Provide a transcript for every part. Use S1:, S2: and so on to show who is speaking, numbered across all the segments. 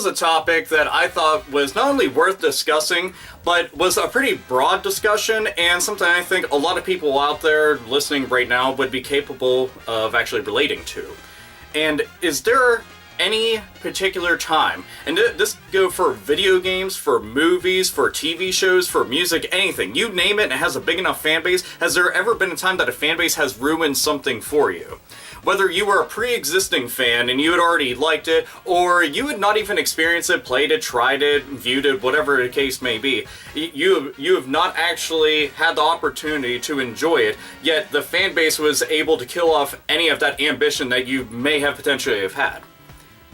S1: is a topic that I thought was not only worth discussing, but was a pretty broad discussion, and something I think a lot of people out there listening right now would be capable of actually relating to. And is there any particular time, and this go for video games, for movies, for TV shows, for music, anything, you name it and it has a big enough fan base, has there ever been a time that a fan base has ruined something for you? Whether you were a pre-existing fan and you had already liked it, or you had not even experienced it, played it, tried it, viewed it, whatever the case may be, you have not actually had the opportunity to enjoy it, yet the fan base was able to kill off any of that ambition that you may have potentially have had.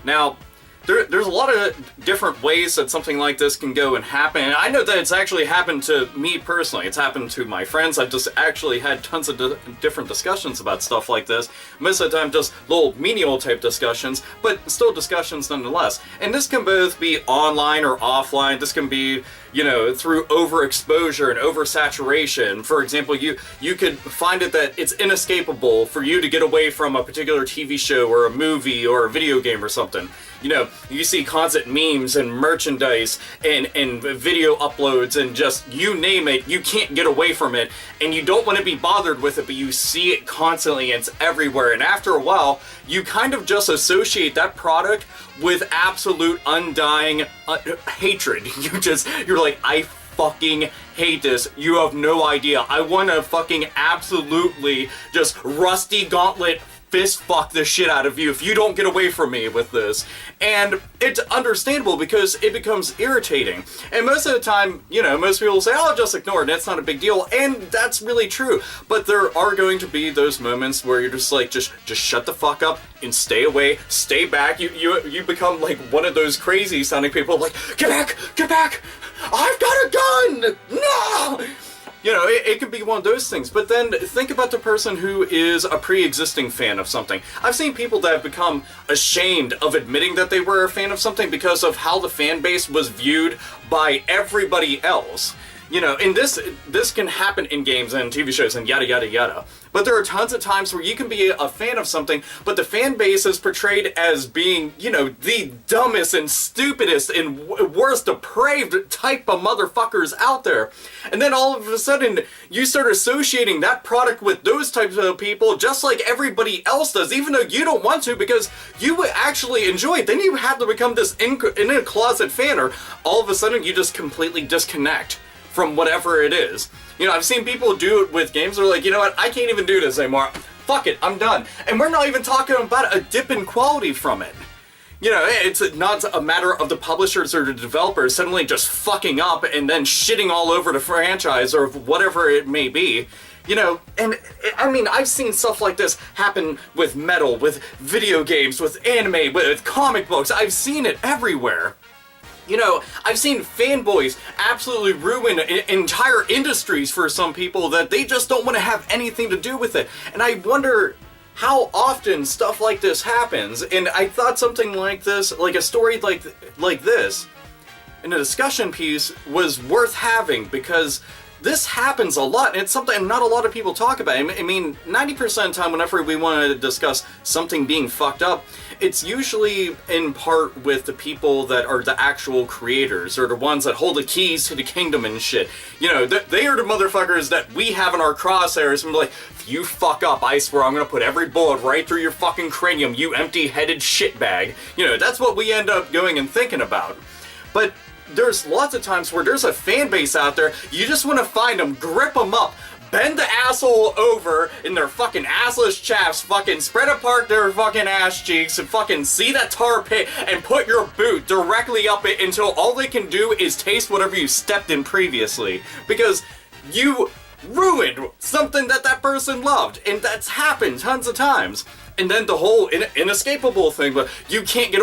S1: Now, there's a lot of different ways that something like this can go and happen, and I know that it's actually happened to me personally. It's happened to my friends. I've just actually had tons of different discussions about stuff like this. Most of the time just little menial type discussions, but still discussions nonetheless. And this can both be online or offline. This can be, you know, through overexposure and oversaturation. For example, you could find it that it's inescapable for you to get away from a particular TV show or a movie or a video game or something. You know, you see constant memes and merchandise and video uploads and just, you name it, you can't get away from it, and you don't want to be bothered with it, but you see it constantly and it's everywhere, and after a while, you kind of just associate that product with absolute undying hatred. You're like, I fucking hate this. You have no idea. I want to fucking absolutely just rusty gauntlet fist fuck the shit out of you if you don't get away from me with this. And it's understandable because it becomes irritating. And most of the time, you know, most people say, oh, just ignore it, that's not a big deal. And that's really true. But there are going to be those moments where you're just like, just shut the fuck up and stay away, stay back. You become like one of those crazy sounding people like, get back, I've got a gun, no! You know, it could be one of those things, but then think about the person who is a pre-existing fan of something. I've seen people that have become ashamed of admitting that they were a fan of something because of how the fan base was viewed by everybody else. You know, and this can happen in games and TV shows and yada yada yada. But there are tons of times where you can be a fan of something, but the fan base is portrayed as being, you know, the dumbest and stupidest and worst depraved type of motherfuckers out there. And then all of a sudden, you start associating that product with those types of people just like everybody else does, even though you don't want to because you would actually enjoy it. Then you have to become this in-a-closet fan, or all of a sudden you just completely disconnect from whatever it is. You know, I've seen people do it with games. They're like, you know what, I can't even do this anymore. Fuck it, I'm done. And we're not even talking about a dip in quality from it. You know, it's not a matter of the publishers or the developers suddenly just fucking up and then shitting all over the franchise or whatever it may be. You know, and I mean, I've seen stuff like this happen with metal, with video games, with anime, with comic books. I've seen it everywhere. You know, I've seen fanboys absolutely ruin entire industries for some people that they just don't want to have anything to do with it. And I wonder how often stuff like this happens. And I thought something like this, like a story like this, in a discussion piece was worth having because this happens a lot, and it's something not a lot of people talk about. I mean, 90% of the time whenever we want to discuss something being fucked up, it's usually in part with the people that are the actual creators, or the ones that hold the keys to the kingdom and shit. You know, they are the motherfuckers that we have in our crosshairs, and we're like, if you fuck up, I swear I'm gonna put every bullet right through your fucking cranium, you empty-headed shitbag. You know, that's what we end up going and thinking about. But there's lots of times where there's a fan base out there, you just want to find them, grip them up, bend the asshole over in their fucking assless chaps, fucking spread apart their fucking ass cheeks, and fucking see that tar pit, and put your boot directly up it until all they can do is taste whatever you stepped in previously. Because you ruined something that person loved, and that's happened tons of times. And then the whole inescapable thing, but you can't get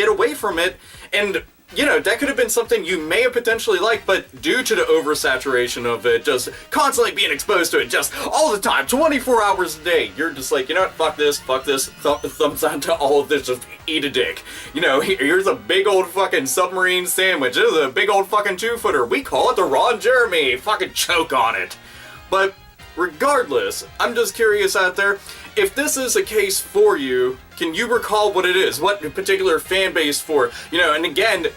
S1: away from it, and you know, that could have been something you may have potentially liked, but due to the oversaturation of it, just constantly being exposed to it, just all the time, 24 hours a day, you're just like, you know what, fuck this, thumbs down to all of this, just eat a dick. You know, here's a big old fucking submarine sandwich, this is a big old fucking 2-footer, we call it the Ron Jeremy, fucking choke on it. But Regardless, I'm just curious out there, if this is a case for you, can you recall what it is? What particular fan base for? You know, and again,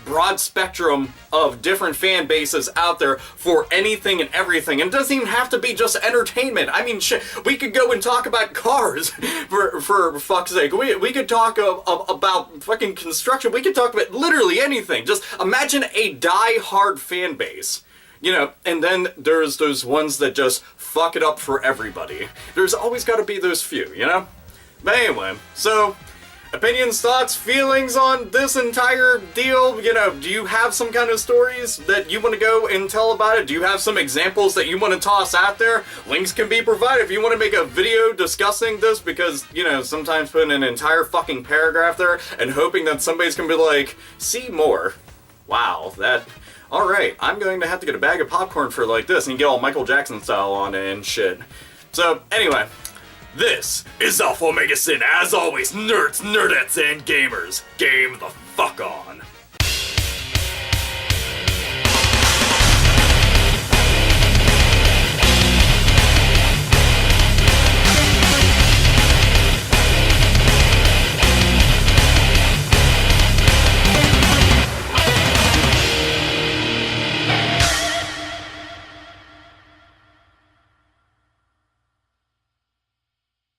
S1: broad spectrum of different fan bases out there for anything and everything. And it doesn't even have to be just entertainment. I mean, shit, we could go and talk about cars, for fuck's sake. We could talk about fucking construction. We could talk about literally anything. Just imagine a die-hard fan base. You know, and then there's those ones that just fuck it up for everybody. There's always got to be those few, you know? But anyway, so, opinions, thoughts, feelings on this entire deal? You know, do you have some kind of stories that you want to go and tell about it? Do you have some examples that you want to toss out there? Links can be provided if you want to make a video discussing this, because, you know, sometimes putting an entire fucking paragraph there and hoping that somebody's gonna be like, see more. Wow, that... Alright, I'm going to have to get a bag of popcorn for like this and get all Michael Jackson style on it and shit. So, anyway, this is Alpha Omega Sin. As always, nerds, nerdettes, and gamers, game the fuck on.